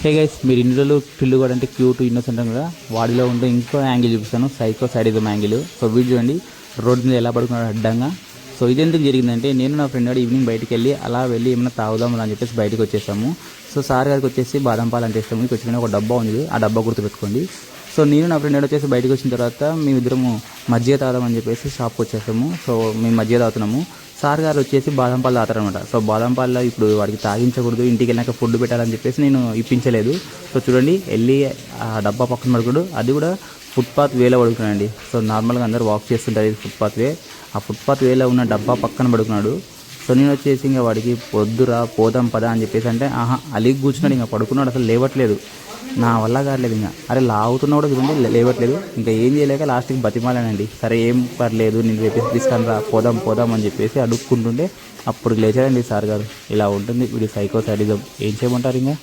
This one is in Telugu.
హే గైస్, మీరు ఇన్ని రోజులు పిల్లు కూడా అంటే క్యూట్ ఇన్నోసెంట్ కదా, వాడిలో ఉంటే ఇంకో యాంగిల్ చూపిస్తాను, psycho sadism angle. So video చూడండి, రోడ్డు మీద ఎలా పడుకున్నాడు అడ్డంగా. సో ఇది ఎందుకు జరిగిందంటే, నేను నా ఫ్రెండ్ ఈవినింగ్ బయటికి వెళ్ళి ఏమైనా తాగుదాం అని చెప్పేసి బయటకు వచ్చేసాము. సో సార్ గారికి వచ్చేసి బాదం పాలు అంటే ఇష్టం. మీకు వచ్చిన ఒక డబ్బా ఉంది, ఆ డబ్బా గుర్తుపెట్టుకోండి. సో నేను నా ఫ్రెండ్ వచ్చేసి బయటకు వచ్చిన తర్వాత మేమిద్దరము మజ్జిగ తాగుదామని చెప్పేసి షాప్కి వచ్చేసాము. సో మేము మజ్జిగ తాగుతున్నాము. సార్ గారు వచ్చేసి బాదం పాలు తాగుతారనమాట. సో బాదం పాలలో ఇప్పుడు వాడికి తాగించకూడదు, ఇంటికి వెళ్ళాక ఫుడ్ పెట్టాలని చెప్పేసి నేను ఇప్పించలేదు. సో చూడండి, వెళ్ళి ఆ డబ్బా పక్కన పడుకున్నాడు. అది కూడా ఫుట్పాత్ వేలో పడుకున్నాడండి. సో నార్మల్గా అందరూ వాక్ చేస్తుంటారు, ఇది ఫుట్పాత్ వే. ఆ ఫుట్పాత్ వేలో ఉన్న డబ్బా పక్కన పడుకున్నాడు. సో నేను వచ్చేసి ఇంకా వాడికి పొద్దురా పోదాం పదా అని చెప్పేసి అంటే అలిగి కూర్చున్నాడు. ఇంకా పడుకున్నాడు, అసలు లేవట్లేదు. నా వల్ల కావట్లేదు. ఇంకా అరే లాగుతున్నా కూడా చూడండి లేవట్లేదు. ఇంకా ఏం చేయలేక లాస్ట్కి బతిమాలానండి. సరే ఏం పర్లేదు, నేను రేపు తీసుకొని రా, పోదాం అని చెప్పేసి అడుక్కుంటుంటే అప్పుడు లేచాడండి సార్ గారు. ఇలా ఉంటుంది వీడి సైకో సాడిజం. ఏం చేయమంటారు ఇంకా.